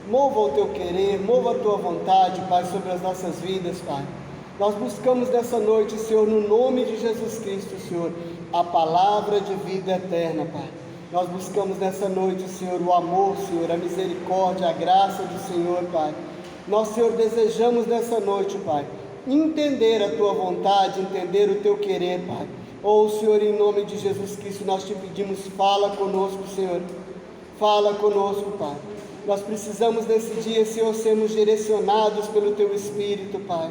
Mova o teu querer, mova a tua vontade, Pai, sobre as nossas vidas, Pai. Nós buscamos nessa noite, Senhor, no nome de Jesus Cristo, Senhor, a palavra de vida eterna, Pai. Nós buscamos nessa noite, Senhor, o amor, Senhor, a misericórdia, a graça do Senhor, Pai. Nós, Senhor, desejamos nessa noite, Pai, entender a tua vontade, entender o teu querer, Pai. Senhor, em nome de Jesus Cristo, nós te pedimos, fala conosco, Senhor. Fala conosco, Pai. Nós precisamos nesse dia, Senhor, sermos direcionados pelo teu Espírito, Pai.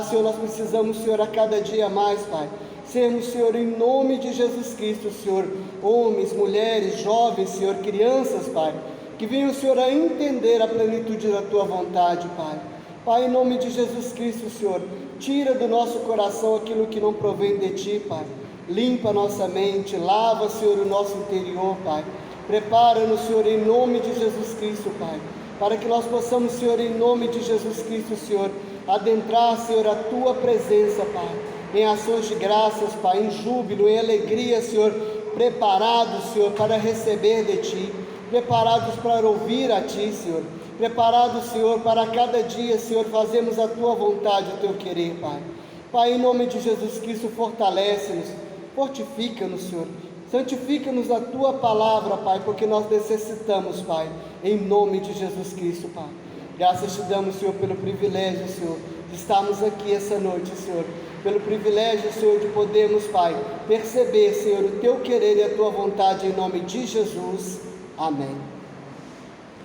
Senhor, nós precisamos, Senhor, a cada dia mais, Pai, sermos, Senhor, em nome de Jesus Cristo, Senhor, homens, mulheres, jovens, Senhor, crianças, Pai, que venham, Senhor, a entender a plenitude da tua vontade, Pai. Pai, em nome de Jesus Cristo, Senhor, tira do nosso coração aquilo que não provém de ti, Pai. Limpa a nossa mente, lava, Senhor, o nosso interior, Pai. Prepara-nos, Senhor, em nome de Jesus Cristo, Pai, para que nós possamos, Senhor, em nome de Jesus Cristo, Senhor, adentrar, Senhor, a tua presença, Pai, em ações de graças, Pai, em júbilo, em alegria, Senhor, preparados, Senhor, para receber de ti, preparados para ouvir a ti, Senhor, preparados, Senhor, para cada dia, Senhor, fazermos a tua vontade, o teu querer, Pai. Pai, em nome de Jesus Cristo, fortalece-nos, fortifica-nos, Senhor. Santifica-nos a tua palavra, Pai, porque nós necessitamos, Pai, em nome de Jesus Cristo, Pai. Graças te damos, Senhor, pelo privilégio, Senhor, de estarmos aqui essa noite, Senhor, pelo privilégio, Senhor, de podermos, Pai, perceber, Senhor, o teu querer e a tua vontade, em nome de Jesus. Amém.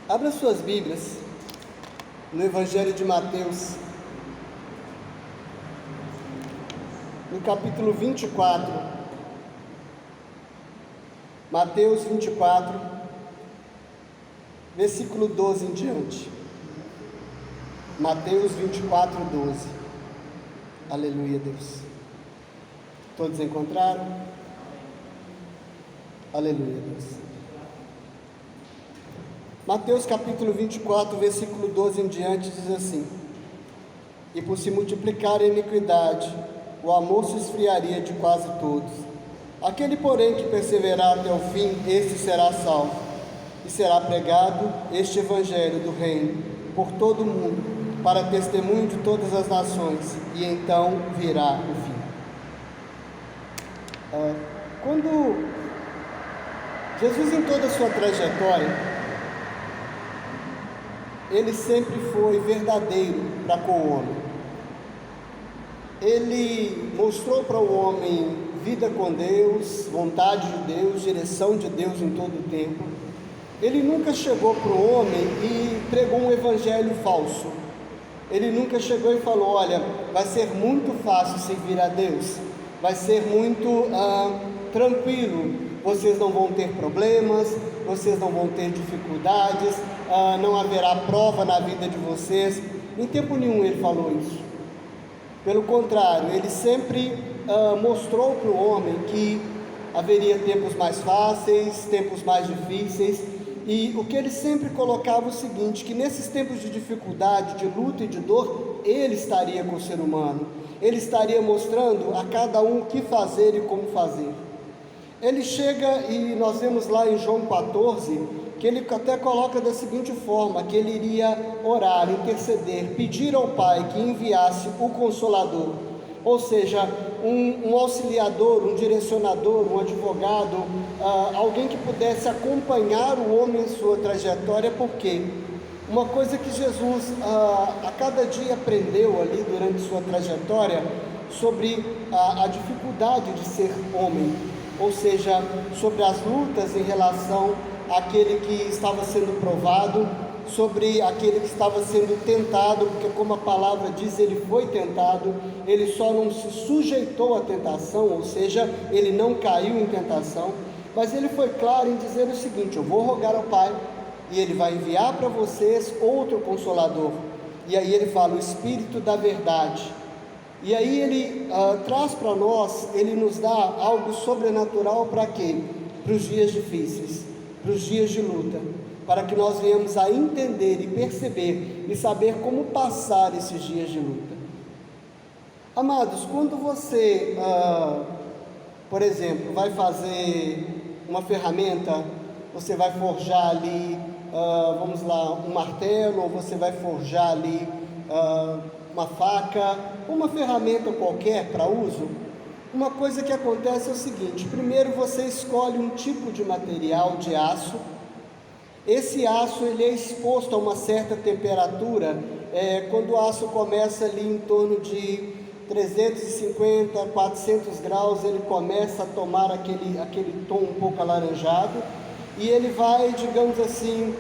Abra suas Bíblias no Evangelho de Mateus, no capítulo 24. Mateus 24, versículo 12 em diante. Mateus 24, 12. Aleluia, Deus. Todos encontraram? Aleluia, Deus. Mateus capítulo 24, versículo 12 em diante, diz assim: E por se multiplicar a iniquidade, o amor se esfriaria de quase todos. Aquele, porém, que perseverar até o fim, este será salvo, e será pregado este evangelho do reino por todo o mundo, para testemunho de todas as nações, e então virá o fim. Quando Jesus, em toda a sua trajetória, ele sempre foi verdadeiro para com o homem. Ele mostrou para o homem vida com Deus, vontade de Deus, direção de Deus em todo o tempo. Ele nunca chegou para o homem e pregou um evangelho falso. Ele nunca chegou e falou: olha, vai ser muito fácil servir a Deus, vai ser muito tranquilo, vocês não vão ter problemas, vocês não vão ter dificuldades, não haverá prova na vida de vocês. Em tempo nenhum ele falou isso. Pelo contrário, ele sempre mostrou para o homem que haveria tempos mais fáceis, tempos mais difíceis, e o que ele sempre colocava é o seguinte: que nesses tempos de dificuldade, de luta e de dor, ele estaria com o ser humano, ele estaria mostrando a cada um o que fazer e como fazer. Ele chega, e nós vemos lá em João 14, que ele até coloca da seguinte forma: que ele iria orar, interceder, pedir ao Pai que enviasse o Consolador, ou seja, um auxiliador, um direcionador, um advogado, alguém que pudesse acompanhar o homem em sua trajetória. Porque uma coisa que Jesus a cada dia aprendeu ali durante sua trajetória, sobre a dificuldade de ser homem, ou seja, sobre as lutas em relação àquele que estava sendo provado, sobre aquele que estava sendo tentado, porque, como a palavra diz, ele foi tentado, ele só não se sujeitou à tentação, ou seja, ele não caiu em tentação, mas ele foi claro em dizer o seguinte: eu vou rogar ao Pai, e ele vai enviar para vocês outro Consolador. E aí ele fala: o Espírito da verdade. E aí ele traz para nós, ele nos dá algo sobrenatural para quê? Para os dias difíceis, para os dias de luta, para que nós venhamos a entender e perceber e saber como passar esses dias de luta. Amados, quando você, por exemplo, vai fazer uma ferramenta, você vai forjar ali vamos lá, um martelo, ou você vai forjar ali uma faca, uma ferramenta qualquer para uso, uma coisa que acontece é o seguinte: primeiro você escolhe um tipo de material de aço. Esse aço ele é exposto a uma certa temperatura, quando o aço começa ali em torno de 350, 400 graus, ele começa a tomar aquele tom um pouco alaranjado, e ele vai, digamos assim,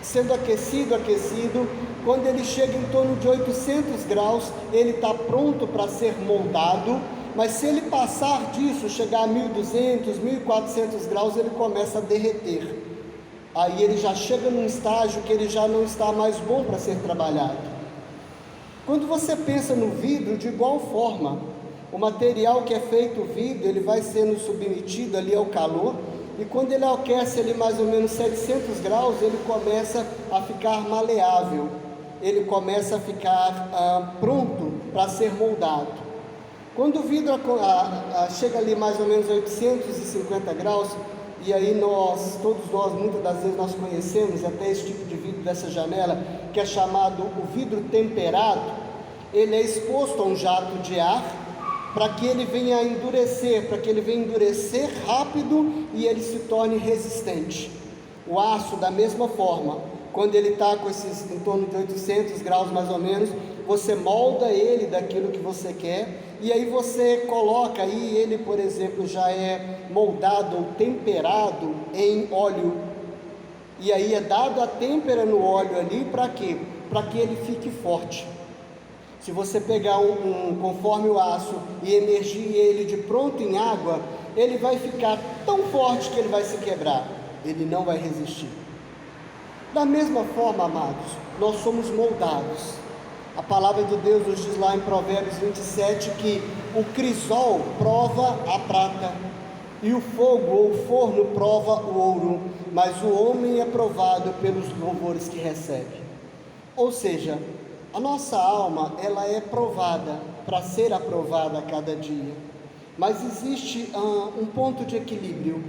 sendo aquecido, quando ele chega em torno de 800 graus, ele está pronto para ser moldado. Mas se ele passar disso, chegar a 1200, 1400 graus, ele começa a derreter. Aí ele já chega num estágio que ele já não está mais bom para ser trabalhado. Quando você pensa no vidro, de igual forma, o material que é feito o vidro, ele vai sendo submetido ali ao calor, e quando ele aquece ali mais ou menos 700 graus, ele começa a ficar maleável, ele começa a ficar pronto para ser moldado. Quando o vidro chega ali mais ou menos 850 graus, e aí todos nós, muitas das vezes nós conhecemos até esse tipo de vidro dessa janela, que é chamado o vidro temperado. Ele é exposto a um jato de ar, para que ele venha endurecer, rápido e ele se torne resistente. O aço, da mesma forma, quando ele está com esses em torno de 800 graus mais ou menos, você molda ele daquilo que você quer, e aí você coloca aí, ele por exemplo já é moldado ou temperado em óleo, e aí é dado a têmpera no óleo ali, para quê? Para que ele fique forte. Se você pegar conforme o aço e emergir ele de pronto em água, ele vai ficar tão forte que ele vai se quebrar, ele não vai resistir. Da mesma forma, amados, nós somos moldados. A palavra de Deus nos diz lá em Provérbios 27 que o crisol prova a prata, e o fogo ou o forno prova o ouro, mas o homem é provado pelos louvores que recebe. Ou seja, a nossa alma, ela é provada, para ser aprovada a cada dia, mas existe um ponto de equilíbrio.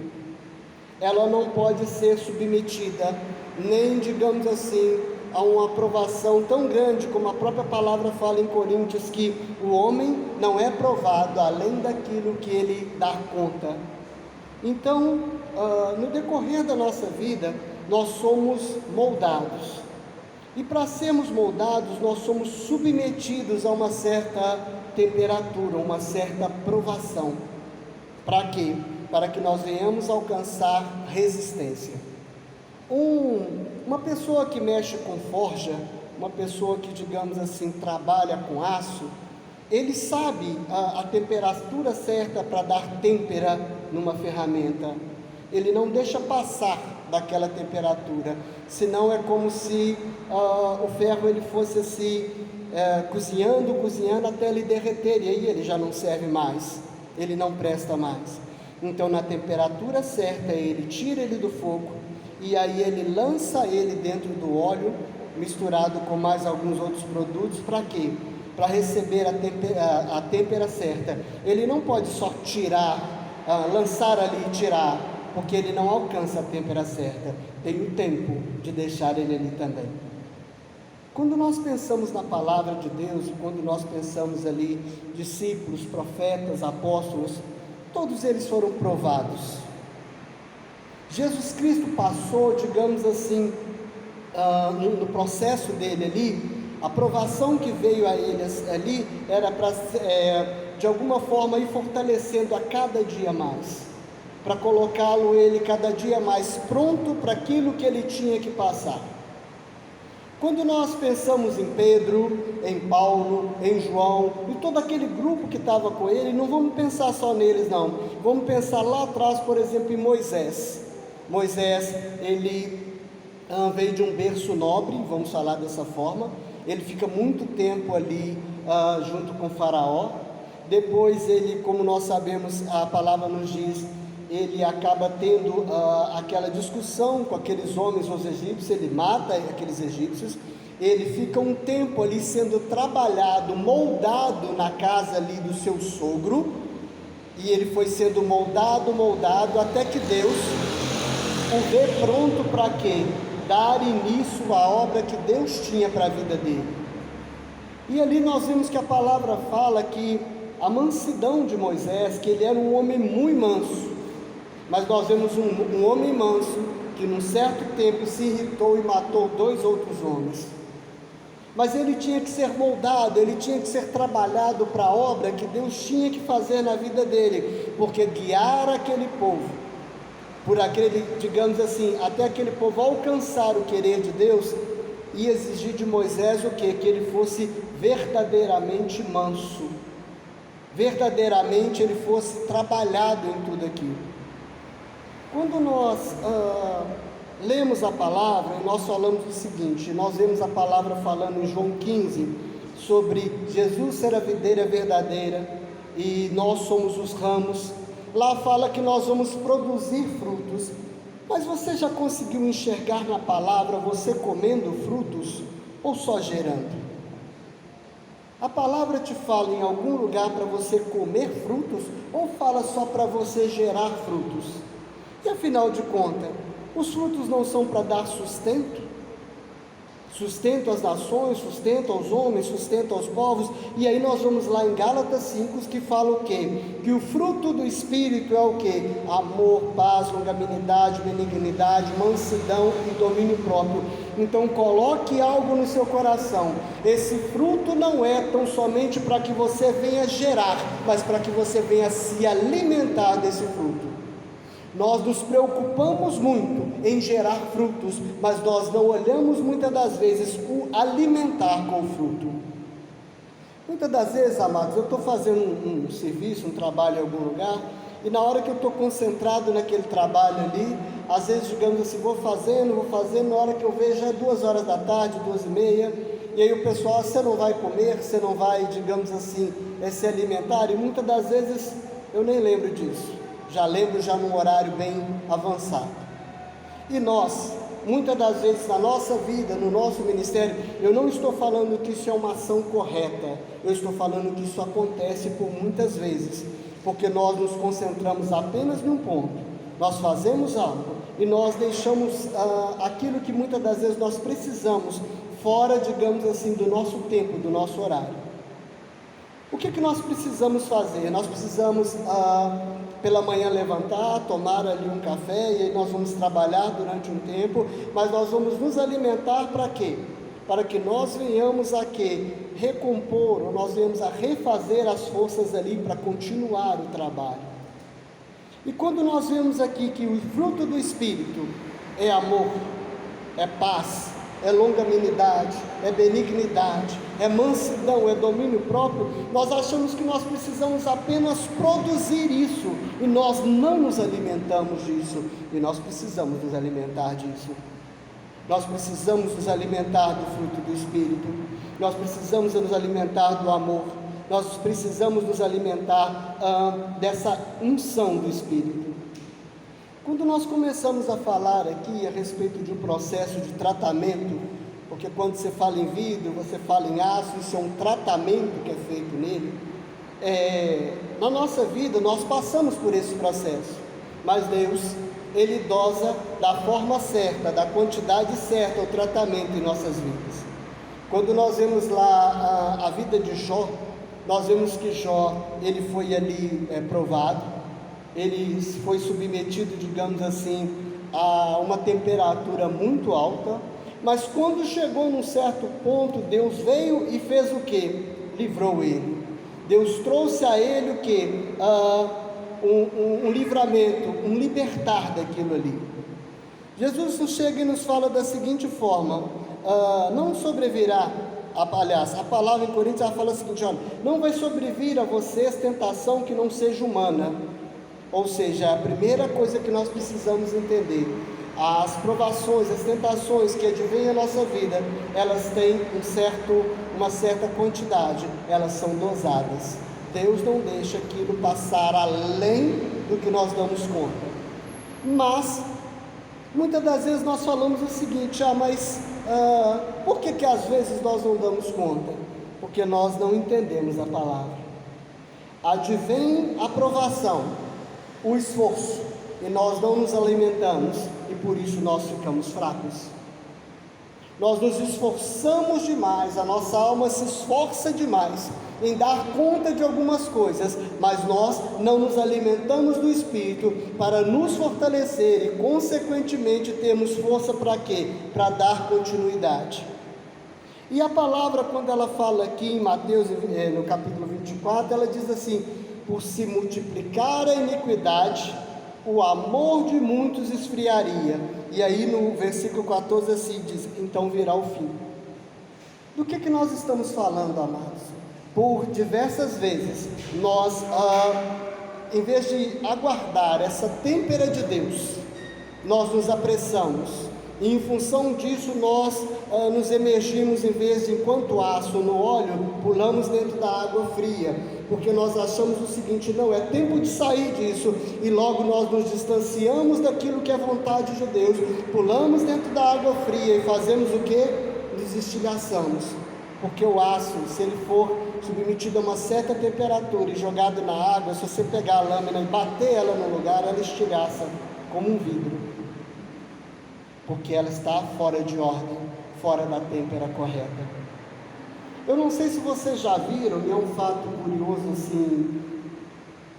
Ela não pode ser submetida, nem, digamos assim, a uma aprovação tão grande, como a própria palavra fala em Coríntios, que o homem não é provado além daquilo que ele dá conta. Então, no decorrer da nossa vida, nós somos moldados. E para sermos moldados, nós somos submetidos a uma certa temperatura, uma certa provação. Para quê? Para que nós venhamos alcançar resistência. Uma pessoa que mexe com forja, uma pessoa que, digamos assim, trabalha com aço, ele sabe a temperatura certa para dar têmpera numa ferramenta. Ele não deixa passar daquela temperatura, senão é como se o ferro ele fosse assim, cozinhando até ele derreter, e aí ele já não serve mais, ele não presta mais. Então, na temperatura certa, ele tira ele do fogo, e aí ele lança ele dentro do óleo, misturado com mais alguns outros produtos. Para quê? Para receber a têmpera certa. Ele não pode só lançar ali e tirar, porque ele não alcança a têmpera certa. Tem o tempo de deixar ele ali também. Quando nós pensamos na palavra de Deus, e quando nós pensamos ali, discípulos, profetas, apóstolos, todos eles foram provados. Jesus Cristo passou, digamos assim, no processo dele ali, a provação que veio a ele ali, era para, de alguma forma, ir fortalecendo a cada dia mais, para colocá-lo ele cada dia mais pronto para aquilo que ele tinha que passar. Quando nós pensamos em Pedro, em Paulo, em João, e todo aquele grupo que estava com ele, não vamos pensar só neles não, vamos pensar lá atrás, por exemplo, em Moisés. Moisés, ele veio de um berço nobre, vamos falar dessa forma. Ele fica muito tempo ali junto com Faraó. Depois ele, como nós sabemos, a palavra nos diz, ele acaba tendo aquela discussão com aqueles homens, os egípcios, ele mata aqueles egípcios. Ele fica um tempo ali sendo trabalhado, moldado na casa ali do seu sogro, e ele foi sendo moldado, até que Deus o vê pronto para quê? Dar início à obra que Deus tinha para a vida dele. E ali nós vimos que a palavra fala que a mansidão de Moisés, que ele era um homem muito manso, mas nós vemos um homem manso que num certo tempo se irritou e matou 2 outros homens. Mas ele tinha que ser moldado, ele tinha que ser trabalhado para a obra que Deus tinha que fazer na vida dele, porque guiar aquele povo, por aquele, digamos assim, até aquele povo alcançar o querer de Deus, ia exigir de Moisés o quê? Que ele fosse verdadeiramente manso, verdadeiramente ele fosse trabalhado em tudo aquilo. Quando nós lemos a palavra, nós falamos o seguinte, nós vemos a palavra falando em João 15, sobre Jesus ser a videira verdadeira e nós somos os ramos. Lá fala que nós vamos produzir frutos, mas você já conseguiu enxergar na palavra você comendo frutos ou só gerando? A palavra te fala em algum lugar para você comer frutos ou fala só para você gerar frutos? E afinal de contas, os frutos não são para dar sustento? Sustento às nações, sustento aos homens, sustento aos povos. E aí nós vamos lá em Gálatas 5, que fala o quê? Que o fruto do Espírito é o quê? Amor, paz, longanimidade, benignidade, mansidão e domínio próprio. Então coloque algo no seu coração. Esse fruto não é tão somente para que você venha gerar, mas para que você venha se alimentar desse fruto. Nós nos preocupamos muito em gerar frutos, mas nós não olhamos muitas das vezes o alimentar com o fruto. Muitas das vezes, amados, eu estou fazendo um serviço, um trabalho em algum lugar, e na hora que eu estou concentrado naquele trabalho ali, às vezes, digamos assim, vou fazendo, na hora que eu vejo é 2 horas da tarde, 2h30, e aí o pessoal, você não vai comer, você não vai, digamos assim, se alimentar, e muitas das vezes eu nem lembro disso. Já lembro já num horário bem avançado. E nós, muitas das vezes na nossa vida, no nosso ministério, eu não estou falando que isso é uma ação correta, eu estou falando que isso acontece por muitas vezes, porque nós nos concentramos apenas num ponto, nós fazemos algo e nós deixamos aquilo que muitas das vezes nós precisamos fora, digamos assim, do nosso tempo, do nosso horário. O que nós precisamos fazer? Nós precisamos pela manhã levantar, tomar ali um café, e aí nós vamos trabalhar durante um tempo, mas nós vamos nos alimentar para quê? Para que nós venhamos a quê? Recompor, ou nós venhamos a refazer as forças ali para continuar o trabalho. E quando nós vemos aqui que o fruto do Espírito é amor, é paz, é longanimidade, é benignidade, é mansidão, é domínio próprio, nós achamos que nós precisamos apenas produzir isso, e nós não nos alimentamos disso, e nós precisamos nos alimentar disso. Nós precisamos nos alimentar do fruto do Espírito, nós precisamos nos alimentar do amor, nós precisamos nos alimentar dessa unção do Espírito. Quando nós começamos a falar aqui a respeito de um processo de tratamento, porque quando você fala em vidro, você fala em aço, isso é um tratamento que é feito nele, na nossa vida nós passamos por esse processo, mas Deus, Ele dosa da forma certa, da quantidade certa o tratamento em nossas vidas. Quando nós vemos lá a vida de Jó, nós vemos que Jó, ele foi ali provado, ele foi submetido, digamos assim, a uma temperatura muito alta, mas quando chegou num certo ponto, Deus veio e fez o quê? Livrou ele. Deus trouxe a ele o quê? Um livramento, um libertar daquilo ali. Jesus nos chega e nos fala da seguinte forma: não sobrevirá, aliás, a palavra em Coríntios ela fala o seguinte: olha, não vai sobrevir a vocês tentação que não seja humana. Ou seja, a primeira coisa que nós precisamos entender, as provações, as tentações que advêm à nossa vida, elas têm uma certa quantidade, elas são dosadas. Deus não deixa aquilo passar além do que nós damos conta. Mas, muitas das vezes nós falamos o seguinte: por que às vezes nós não damos conta? Porque nós não entendemos a palavra. Advém a provação, o esforço, e nós não nos alimentamos, e por isso nós ficamos fracos. Nós nos esforçamos demais, a nossa alma se esforça demais em dar conta de algumas coisas, mas nós não nos alimentamos do Espírito para nos fortalecer e, consequentemente, termos força para quê? Para dar continuidade. E a palavra, quando ela fala aqui em Mateus, no capítulo 24, ela diz assim: por se multiplicar a iniquidade, o amor de muitos esfriaria. E aí no versículo 14 assim diz: então virá o fim. Do que nós estamos falando, amados? Por diversas vezes nós, em vez de aguardar essa têmpera de Deus, nós nos apressamos, e em função disso nós nos emergimos, em vez de enquanto aço no óleo, pulamos dentro da água fria, porque nós achamos o seguinte: não, é tempo de sair disso, e logo nós nos distanciamos daquilo que é vontade de Deus, pulamos dentro da água fria e fazemos o que? Nos estilhaçamos, porque o aço, se ele for submetido a uma certa temperatura e jogado na água, se você pegar a lâmina e bater ela no lugar, ela estilhaça como um vidro, porque ela está fora de ordem, fora da têmpera correta. Eu não sei se vocês já viram, e é um fato curioso assim,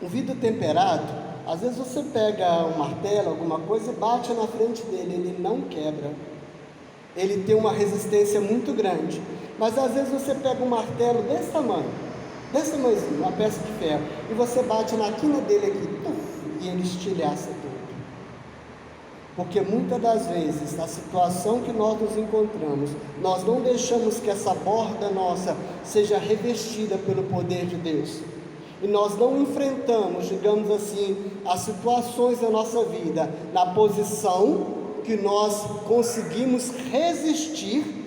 um vidro temperado, às vezes você pega um martelo, alguma coisa, e bate na frente dele, ele não quebra, ele tem uma resistência muito grande. Mas às vezes você pega um martelo desse tamanhozinho, uma peça de ferro, e você bate na quina dele aqui, e ele estilhaça tudo. Porque muitas das vezes, na situação que nós nos encontramos, nós não deixamos que essa borda nossa seja revestida pelo poder de Deus, e nós não enfrentamos, digamos assim, as situações da nossa vida na posição que nós conseguimos resistir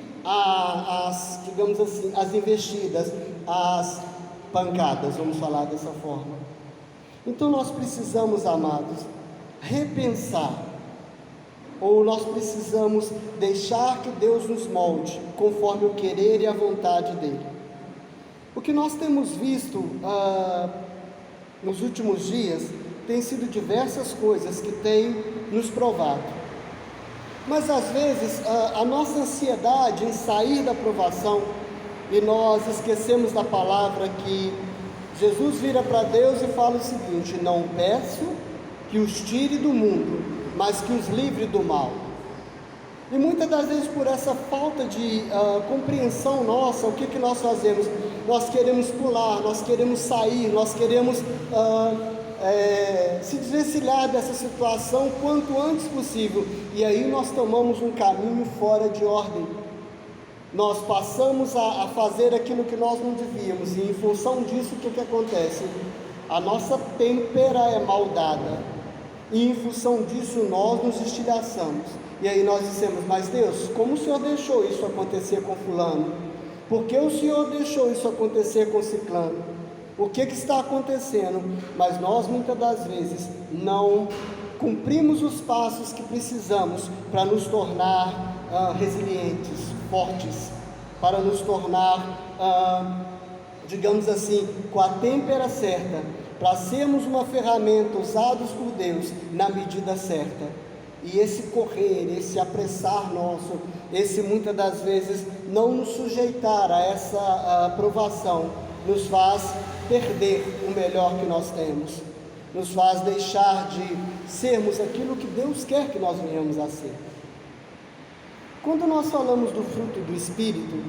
digamos assim, as investidas, as pancadas, vamos falar dessa forma. Então nós precisamos, amados, repensar, ou nós precisamos deixar que Deus nos molde conforme o querer e a vontade dEle. O que nós temos visto nos últimos dias tem sido diversas coisas que têm nos provado. Mas às vezes a nossa ansiedade em sair da provação, e nós esquecemos da palavra que Jesus vira para Deus e fala o seguinte: não peço que os tire do mundo, mas que os livre do mal. E muitas das vezes, por essa falta de compreensão nossa, o que nós fazemos? Nós queremos pular, nós queremos sair, nós queremos se desvencilhar dessa situação quanto antes possível, e aí nós tomamos um caminho fora de ordem. Nós passamos a fazer aquilo que nós não devíamos, e em função disso o que acontece? A nossa têmpera é mal dada, e em função disso nós nos estilhaçamos, e aí nós dissemos: mas Deus, como o Senhor deixou isso acontecer com fulano? Por que o Senhor deixou isso acontecer com ciclano? O que está acontecendo? Mas nós muitas das vezes não cumprimos os passos que precisamos para nos tornar resilientes, fortes, para nos tornar, digamos assim, com a têmpera certa, para sermos uma ferramenta usados por Deus na medida certa. E esse correr, esse apressar nosso, esse muitas das vezes não nos sujeitar a essa provação, nos faz perder o melhor que nós temos, nos faz deixar de sermos aquilo que Deus quer que nós venhamos a ser. Quando nós falamos do fruto do Espírito,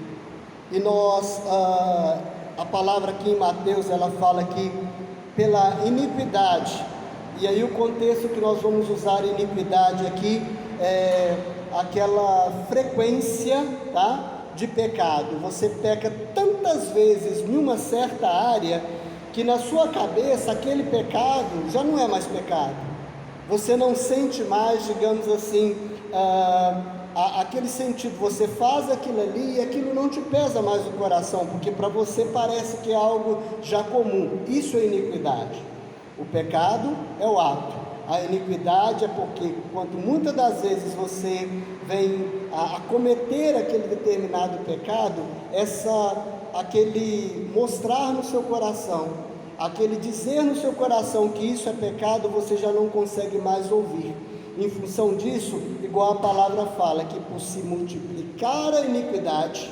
e nós, a palavra aqui em Mateus, ela fala que pela iniquidade, e aí o contexto que nós vamos usar iniquidade aqui é aquela frequência, tá? De pecado. Você peca tantas vezes em uma certa área que na sua cabeça aquele pecado já não é mais pecado. Você não sente mais, digamos assim, aquele sentido. Você faz aquilo ali e aquilo não te pesa mais no coração, porque para você parece que é algo já comum. Isso é iniquidade. O pecado é o ato. A iniquidade é porque, quanto muitas das vezes você vem a cometer aquele determinado pecado, aquele mostrar no seu coração, aquele dizer no seu coração que isso é pecado, você já não consegue mais ouvir, em função disso, igual a palavra fala, que por se multiplicar a iniquidade,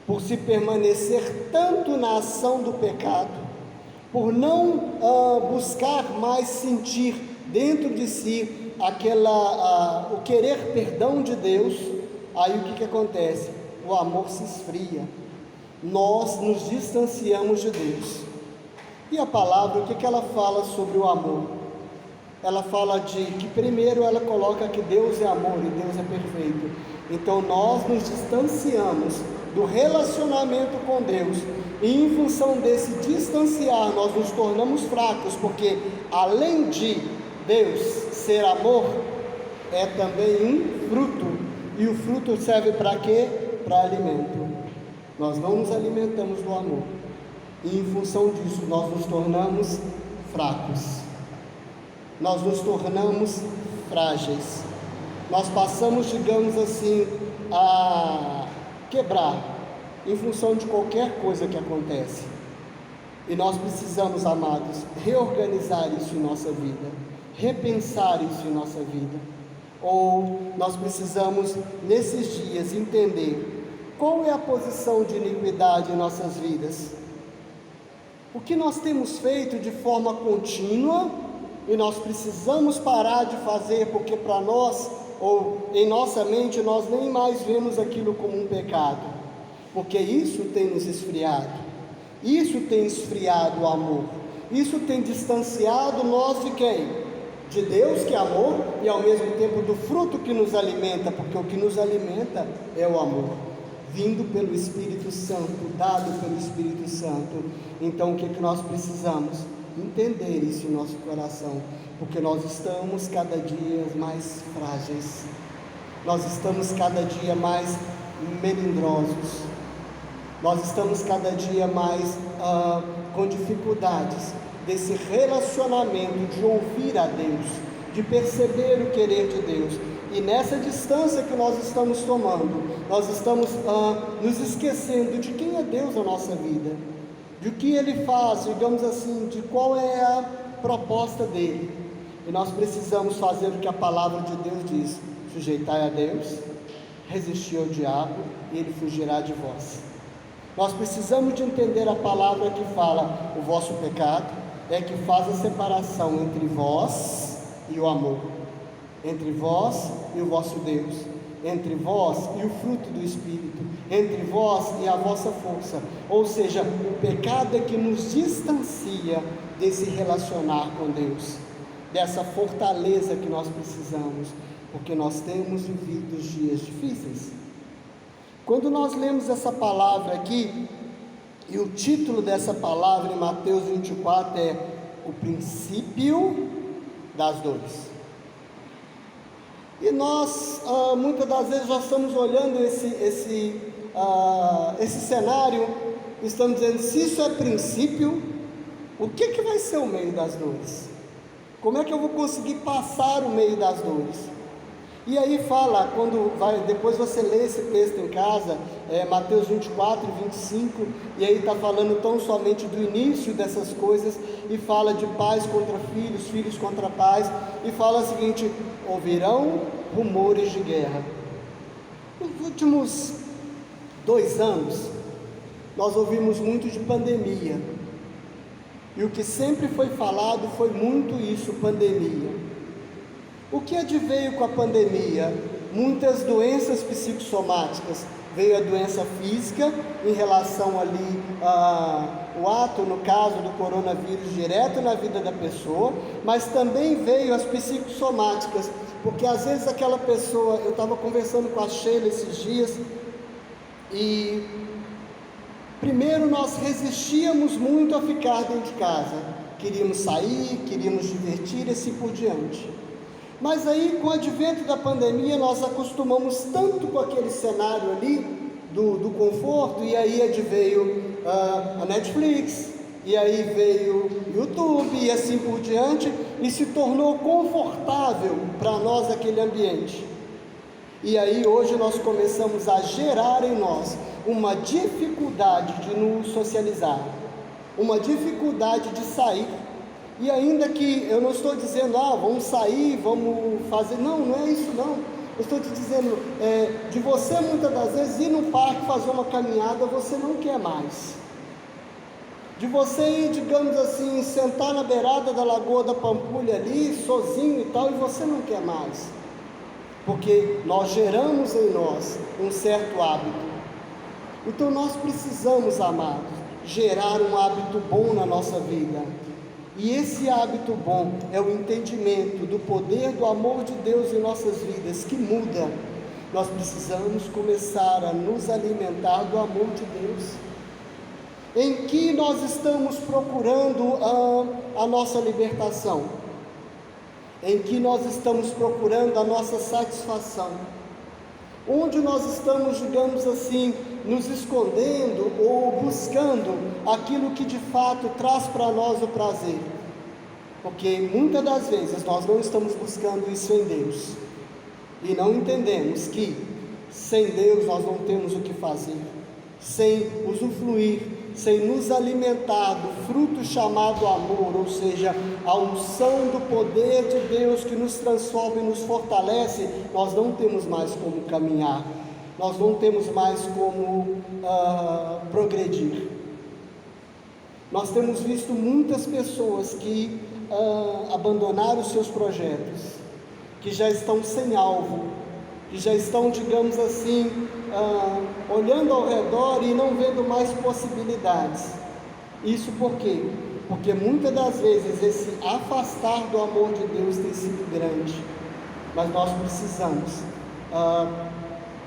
por se permanecer tanto na ação do pecado, por não buscar mais sentir dentro de si o querer perdão de Deus, aí o que acontece? O amor se esfria, nós nos distanciamos de Deus. E a palavra, o que ela fala sobre o amor? Ela fala de que primeiro ela coloca que Deus é amor e Deus é perfeito. Então nós nos distanciamos do relacionamento com Deus, e em função desse distanciar nós nos tornamos fracos, porque além de Deus ser amor, é também um fruto, e o fruto serve para quê? Para alimento. Nós não nos alimentamos do amor, e em função disso nós nos tornamos fracos, nós nos tornamos frágeis, nós passamos, digamos assim, a quebrar em função de qualquer coisa que acontece. E nós precisamos, amados, reorganizar isso em nossa vida, repensar isso em nossa vida. Ou nós precisamos, nesses dias, entender qual é a posição de iniquidade em nossas vidas. O que nós temos feito de forma contínua e nós precisamos parar de fazer, porque para nós, ou em nossa mente, nós nem mais vemos aquilo como um pecado, porque isso tem nos esfriado, isso tem esfriado o amor, isso tem distanciado nós de quem? De Deus, que é amor, e ao mesmo tempo do fruto que nos alimenta, porque o que nos alimenta é o amor, vindo pelo Espírito Santo, dado pelo Espírito Santo. Então o que nós precisamos? Entender isso em nosso coração, porque nós estamos cada dia mais frágeis, nós estamos cada dia mais melindrosos, nós estamos cada dia mais com dificuldades desse relacionamento, de ouvir a Deus, de perceber o querer de Deus. E nessa distância que nós estamos tomando, nós estamos nos esquecendo de quem é Deus na nossa vida, de que Ele faz, digamos assim, de qual é a proposta dEle. E nós precisamos fazer o que a palavra de Deus diz: sujeitai a Deus, resistir ao diabo, e ele fugirá de vós. Nós precisamos de entender a palavra que fala: o vosso pecado é que faz a separação entre vós e o amor, entre vós e o vosso Deus, entre vós e o fruto do Espírito, entre vós e a vossa força. Ou seja, o pecado é que nos distancia desse relacionar com Deus, dessa fortaleza que nós precisamos, porque nós temos vivido dias difíceis. Quando nós lemos essa palavra aqui, e o título dessa palavra em Mateus 24 é o princípio das dores. E nós, muitas das vezes, já estamos olhando esse cenário, estamos dizendo: se isso é princípio, o que vai ser o meio das dores? Como é que eu vou conseguir passar o meio das dores? E aí fala, depois você lê esse texto em casa, Mateus 24 e 25, e aí está falando tão somente do início dessas coisas, e fala de pais contra filhos, filhos contra pais, e fala o seguinte: ouvirão rumores de guerra. Nos últimos 2 anos, nós ouvimos muito de pandemia, e o que sempre foi falado foi muito isso, pandemia. O que adveio com a pandemia? Muitas doenças psicossomáticas. Veio a doença física, em relação ali o ato, no caso do coronavírus, direto na vida da pessoa, mas também veio as psicossomáticas, porque às vezes aquela pessoa, eu estava conversando com a Sheila esses dias, e primeiro nós resistíamos muito a ficar dentro de casa, queríamos sair, queríamos divertir e assim por diante. Mas aí, com o advento da pandemia, nós acostumamos tanto com aquele cenário ali, do conforto, e aí veio a Netflix, e aí veio o YouTube, e assim por diante, e se tornou confortável para nós aquele ambiente. E aí hoje nós começamos a gerar em nós uma dificuldade de nos socializar, uma dificuldade de sair, E ainda que eu não estou dizendo, vamos sair, vamos fazer, não é isso não. Eu estou te dizendo, de você muitas das vezes ir no parque fazer uma caminhada, você não quer mais. De você ir, digamos assim, sentar na beirada da Lagoa da Pampulha ali, sozinho e tal, e você não quer mais. Porque nós geramos em nós um certo hábito. Então nós precisamos, amados, gerar um hábito bom na nossa vida. E esse hábito bom é o entendimento do poder do amor de Deus em nossas vidas, que muda. Nós precisamos começar a nos alimentar do amor de Deus. Em que nós estamos procurando a nossa libertação? Em que nós estamos procurando a nossa satisfação? Onde nós estamos, digamos assim, nos escondendo ou buscando aquilo que de fato traz para nós o prazer? Porque muitas das vezes nós não estamos buscando isso em Deus, e não entendemos que sem Deus nós não temos o que fazer, sem usufruir, sem nos alimentar do fruto chamado amor, ou seja, a unção do poder de Deus que nos transforma e nos fortalece, nós não temos mais como caminhar, nós não temos mais como progredir. Nós temos visto muitas pessoas que abandonaram os seus projetos, que já estão sem alvo, que já estão, digamos assim, olhando ao redor e não vendo mais possibilidades. Isso por quê? Porque muitas das vezes esse afastar do amor de Deus tem sido grande, mas nós precisamos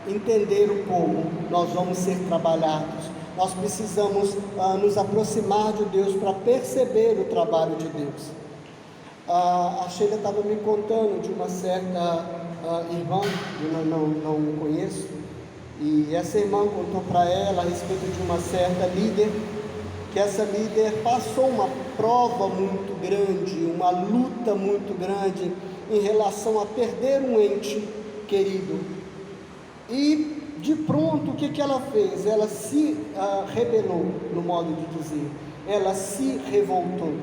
entender o como nós vamos ser trabalhados. Nós precisamos nos aproximar de Deus para perceber o trabalho de Deus. A Sheila estava me contando de uma certa irmã, eu não conheço, e essa irmã contou para ela a respeito de uma certa líder, que essa líder passou uma prova muito grande, uma luta muito grande em relação a perder um ente querido. E de pronto o que ela fez? Ela se rebelou, no modo de dizer, ela se revoltou.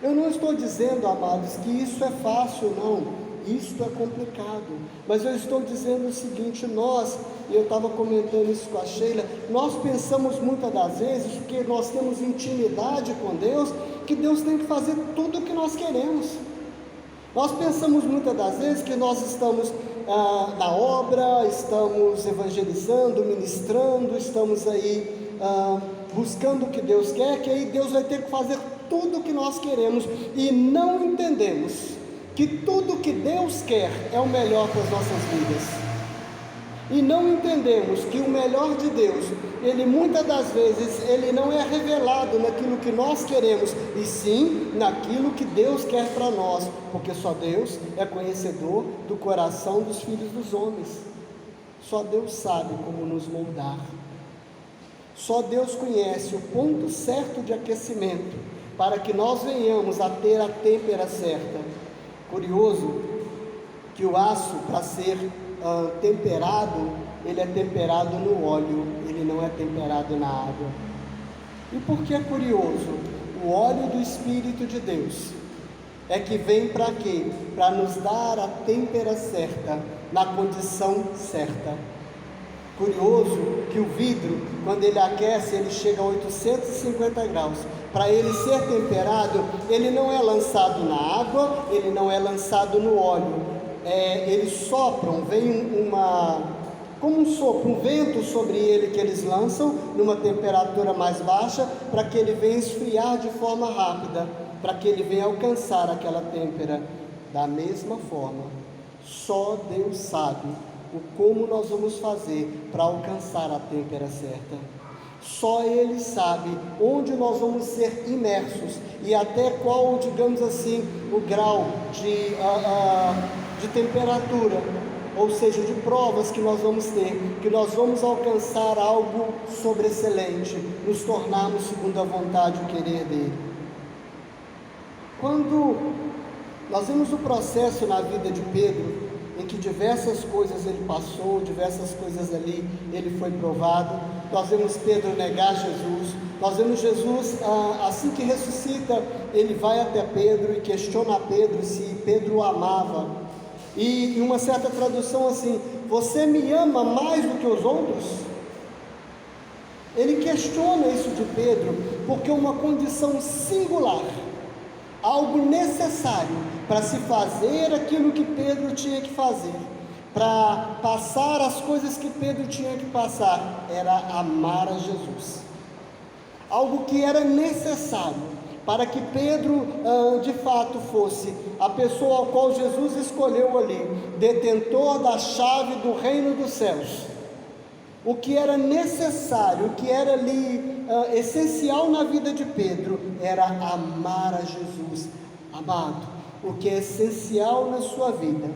Eu não estou dizendo, amados, que isso é fácil, não, isso é complicado, mas eu estou dizendo o seguinte, e eu estava comentando isso com a Sheila, nós pensamos muitas das vezes, porque nós temos intimidade com Deus, que Deus tem que fazer tudo o que nós queremos. Nós pensamos muitas das vezes que nós estamos na obra, estamos evangelizando, ministrando, estamos aí buscando o que Deus quer, que aí Deus vai ter que fazer tudo o que nós queremos, e não entendemos que tudo que Deus quer é o melhor para as nossas vidas, e não entendemos que o melhor de Deus, ele muitas das vezes, ele não é revelado naquilo que nós queremos, e sim naquilo que Deus quer para nós, porque só Deus é conhecedor do coração dos filhos dos homens, só Deus sabe como nos moldar, só Deus conhece o ponto certo de aquecimento, para que nós venhamos a ter a têmpera certa. Curioso que o aço, para ser temperado, ele é temperado no óleo, ele não é temperado na água. E por que é curioso? O óleo do Espírito de Deus é que vem para quê? Para nos dar a têmpera certa, na condição certa. Curioso que o vidro, quando ele aquece, ele chega a 850 graus. Para ele ser temperado, ele não é lançado na água, ele não é lançado no óleo. Eles sopram, vem como um sopro, um vento sobre ele que eles lançam, numa temperatura mais baixa, para que ele venha esfriar de forma rápida, para que ele venha alcançar aquela têmpera. Da mesma forma, só Deus sabe como nós vamos fazer para alcançar a têmpera certa. Só Ele sabe onde nós vamos ser imersos e até qual, digamos assim, o grau de temperatura, ou seja, de provas que nós vamos ter, que nós vamos alcançar algo sobreexcelente, nos tornarmos segundo a vontade e o querer dEle. Quando nós vemos o processo na vida de Pedro, em que diversas coisas ele passou, diversas coisas ali ele foi provado, nós vemos Pedro negar Jesus, Nós vemos Jesus, assim que ressuscita, ele vai até Pedro e questiona Pedro se Pedro o amava. E em uma certa tradução assim: você me ama mais do que os outros? Ele questiona isso de Pedro, porque uma condição singular, algo necessário para se fazer aquilo que Pedro tinha que fazer, para passar as coisas que Pedro tinha que passar, era amar a Jesus. Algo que era necessário para que Pedro de fato fosse a pessoa ao qual Jesus escolheu ali, detentor da chave do reino dos céus. O que era necessário, o que era ali essencial na vida de Pedro, era amar a Jesus. Amado, o que é essencial na sua vida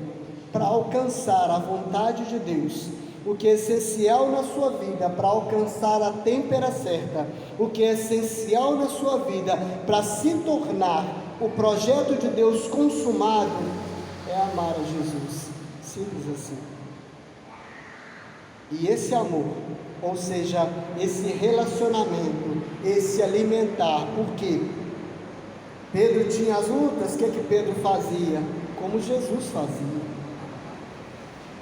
para alcançar a vontade de Deus, o que é essencial na sua vida para alcançar a têmpera certa, o que é essencial na sua vida para se tornar o projeto de Deus consumado, é amar a Jesus. Simples assim. E esse amor, ou seja, esse relacionamento, esse alimentar, por quê? Pedro tinha as lutas, o que Pedro fazia? Como Jesus fazia.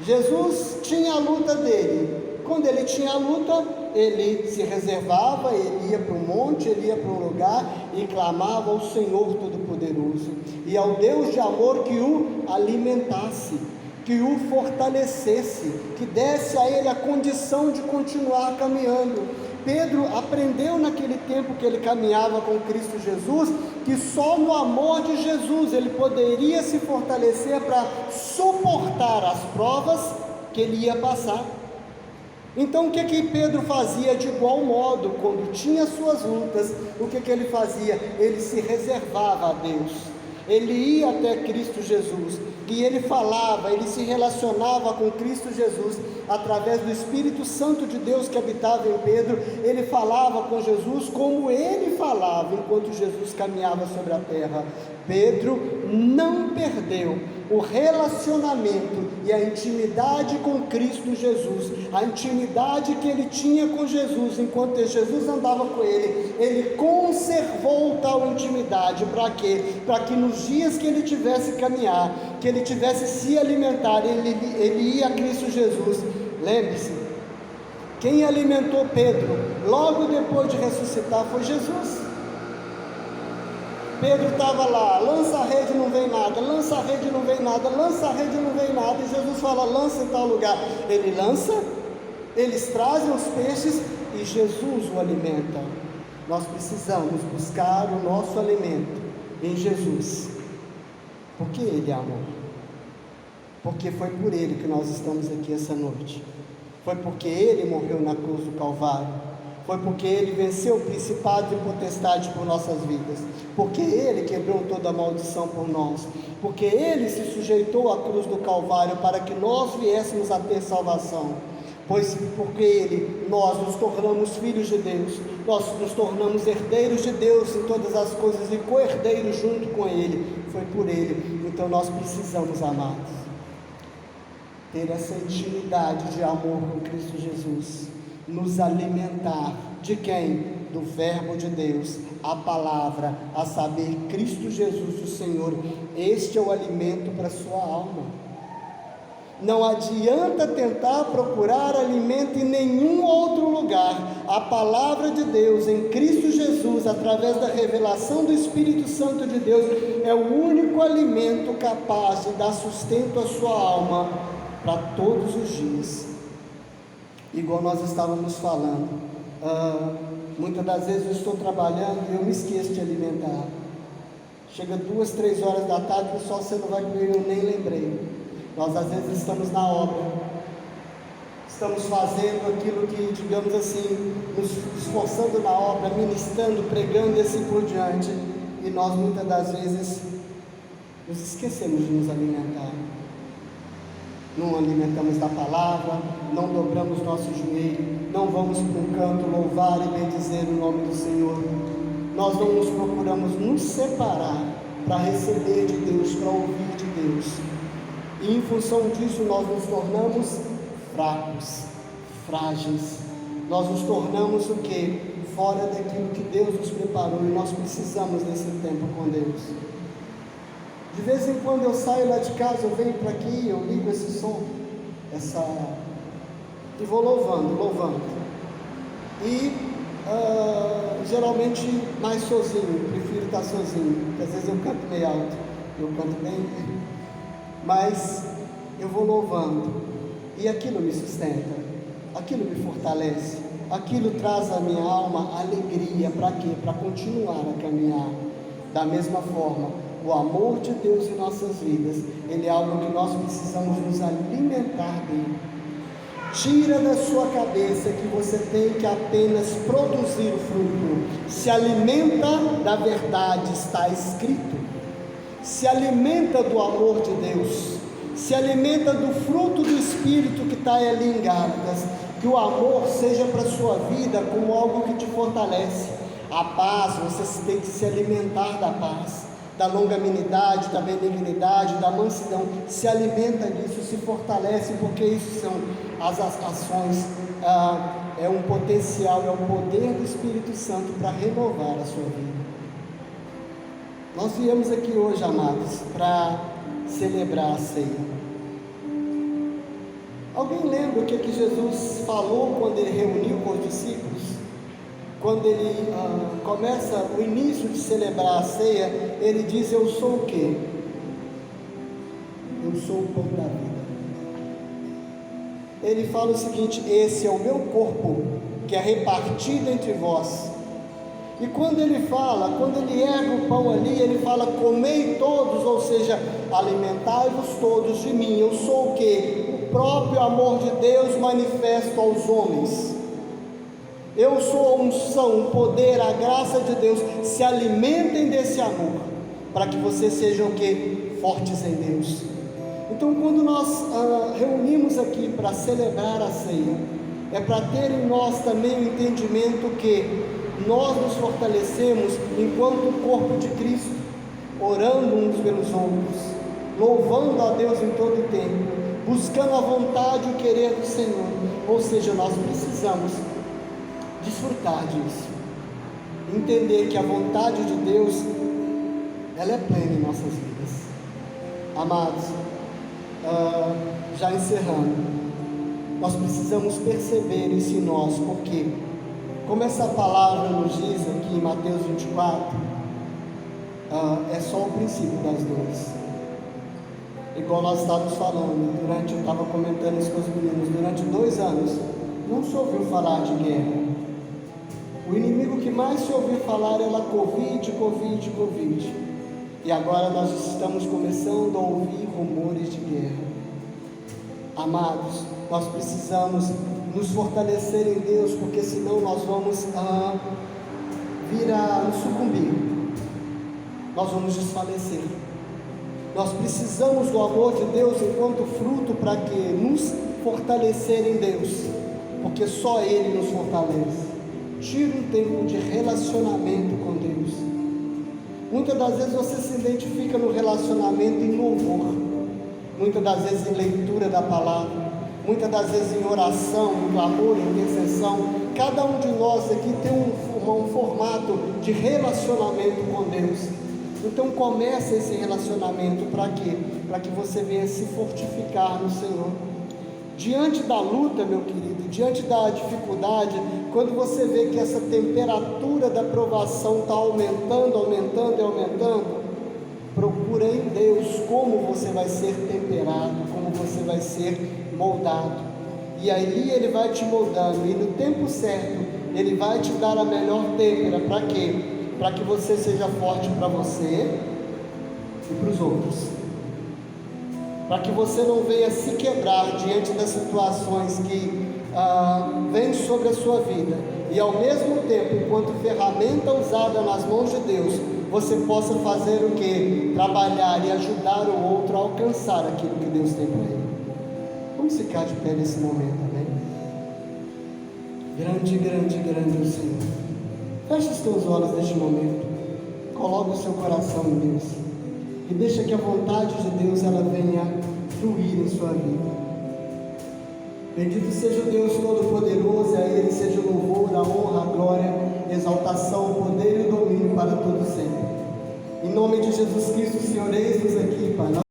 Jesus tinha a luta dele. Quando ele tinha a luta, ele se reservava, ele ia para o monte, ele ia para um lugar e clamava ao Senhor Todo-Poderoso e ao Deus de amor que o alimentasse, que o fortalecesse, que desse a ele a condição de continuar caminhando. Pedro aprendeu naquele tempo que ele caminhava com Cristo Jesus, que só no amor de Jesus ele poderia se fortalecer para suportar as provas que ele ia passar. Então o que Pedro fazia de igual modo? Quando tinha suas lutas, o que ele fazia? Ele se reservava a Deus, ele ia até Cristo Jesus, e ele falava, ele se relacionava com Cristo Jesus, através do Espírito Santo de Deus que habitava em Pedro. Ele falava com Jesus como ele falava, enquanto Jesus caminhava sobre a terra. Pedro não perdeu o relacionamento e a intimidade com Cristo Jesus, a intimidade que ele tinha com Jesus, enquanto Jesus andava com ele conservou tal intimidade. Para quê? Para que nos dias que ele tivesse que caminhar, que ele tivesse se alimentar, ele ia a Cristo Jesus. Lembre-se, quem alimentou Pedro logo depois de ressuscitar foi Jesus. Pedro estava lá, lança a rede, não vem nada, lança a rede, não vem nada, lança a rede, não vem nada, e Jesus fala, lança em tal lugar. Ele lança, eles trazem os peixes e Jesus o alimenta. Nós precisamos buscar o nosso alimento em Jesus, porque Ele é amor, porque foi por Ele que nós estamos aqui essa noite, foi porque Ele morreu na cruz do Calvário, foi porque Ele venceu principados e potestades por nossas vidas, porque Ele quebrou toda a maldição por nós, porque Ele se sujeitou à cruz do Calvário para que nós viéssemos a ter salvação, pois porque Ele, nós nos tornamos filhos de Deus, nós nos tornamos herdeiros de Deus em todas as coisas e co-herdeiros junto com Ele, foi por Ele. Então nós precisamos, amados, ter essa intimidade de amor com Cristo Jesus, nos alimentar de quem? Do verbo de Deus, a palavra, a saber, Cristo Jesus o Senhor. Este é o alimento para a sua alma. Não adianta tentar procurar alimento em nenhum outro lugar. A palavra de Deus em Cristo Jesus, através da revelação do Espírito Santo de Deus, é o único alimento capaz de dar sustento à sua alma para todos os dias. Igual nós estávamos falando, muitas das vezes eu estou trabalhando e eu me esqueço de alimentar. Chega 2, 3 horas da tarde, pessoal, você não vai comer, eu nem lembrei. Nós às vezes estamos na obra, estamos fazendo aquilo que, digamos assim, nos esforçando na obra, ministrando, pregando e assim por diante, e nós muitas das vezes nos esquecemos de nos alimentar. Não alimentamos da palavra, não dobramos nosso joelho, não vamos para um canto louvar e bendizer o nome do Senhor. Nós não nos procuramos nos separar para receber de Deus, para ouvir de Deus. E em função disso nós nos tornamos fracos, frágeis. Nós nos tornamos o quê? fora daquilo que Deus nos preparou, e nós precisamos desse tempo com Deus. De vez em quando eu saio lá de casa, eu venho para aqui, eu ligo esse som, e vou louvando. E geralmente mais sozinho, prefiro estar sozinho, porque às vezes eu canto meio alto, eu canto bem, mas eu vou louvando, e aquilo me sustenta, aquilo me fortalece, aquilo traz à minha alma alegria. Para quê? Para continuar a caminhar. Da mesma forma, o amor de Deus em nossas vidas, ele é algo que nós precisamos nos alimentar dele. Tira da sua cabeça que você tem que apenas produzir o fruto. Se alimenta da verdade, está escrito. Se alimenta do amor de Deus. Se alimenta do fruto do Espírito que está ali em Gálatas. Que o amor seja para a sua vida como algo que te fortalece. A paz, você tem que se alimentar da paz, da longanimidade, da benignidade, da mansidão. Se alimenta disso, se fortalece, porque isso são as ações, é um potencial, é o poder do Espírito Santo para renovar a sua vida. Nós viemos aqui hoje, amados, para celebrar a ceia. Alguém lembra o que Jesus falou quando ele reuniu com os discípulos? Quando ele começa o início de celebrar a ceia, ele diz: eu sou o quê? Eu sou o pão da vida. Ele fala o seguinte: esse é o meu corpo, que é repartido entre vós. E quando ele fala, quando ele ergue o pão ali, ele fala: comei todos, ou seja, alimentai-vos todos de mim. Eu sou o quê? O próprio amor de Deus manifesto aos homens. Eu sou a unção, o poder, a graça de Deus. Se alimentem desse amor, para que vocês sejam o quê? Fortes em Deus. Então, quando nós reunimos aqui para celebrar a ceia, é para ter em nós também o entendimento que nós nos fortalecemos enquanto corpo de Cristo, orando uns pelos outros, louvando a Deus em todo o tempo, buscando a vontade e o querer do Senhor. Ou seja, nós precisamos desfrutar disso, entender que a vontade de Deus, ela é plena em nossas vidas. Amados, já encerrando, nós precisamos perceber isso em nós, porque como essa palavra nos diz aqui em Mateus 24, é só o princípio das dores. Igual nós estávamos falando, eu estava comentando isso com os meninos, durante 2 anos, não se ouviu falar de guerra. O inimigo que mais se ouviu falar era Covid. E agora nós estamos começando a ouvir rumores de guerra. Amados, nós precisamos nos fortalecer em Deus, porque senão nós vamos vir a nos sucumbir, nós vamos desfalecer. Nós precisamos do amor de Deus enquanto fruto para que nos fortalecer em Deus, porque só Ele nos fortalece. Tira um tempo de relacionamento com Deus. Muitas das vezes você se identifica no relacionamento em louvor, muitas das vezes em leitura da palavra, muitas das vezes em oração, em clamor, em intercessão. Cada um de nós aqui tem um formato de relacionamento com Deus. Então comece esse relacionamento para quê? Para que você venha se fortificar no Senhor. Diante da luta, meu querido, diante da dificuldade, quando você vê que essa temperatura da provação está aumentando, procura em Deus como você vai ser temperado, como você vai ser moldado. E aí Ele vai te moldando, e no tempo certo, Ele vai te dar a melhor têmpera. Para quê? Para que você seja forte para você e para os outros. Para que você não venha se quebrar diante das situações que vêm sobre a sua vida, e ao mesmo tempo, enquanto ferramenta usada nas mãos de Deus, você possa fazer o que? Trabalhar e ajudar o outro a alcançar aquilo que Deus tem para ele. Vamos ficar de pé nesse momento, amém? Grande é o Senhor. Feche os teus olhos neste momento, coloque o seu coração em Deus, e deixa que a vontade de Deus ela venha fluir em sua vida. Bendito seja o Deus Todo-Poderoso, a Ele seja o louvor, a honra, a glória, a exaltação, o poder e o domínio para todo sempre. Em nome de Jesus Cristo, Senhor, eis-nos aqui, Pai.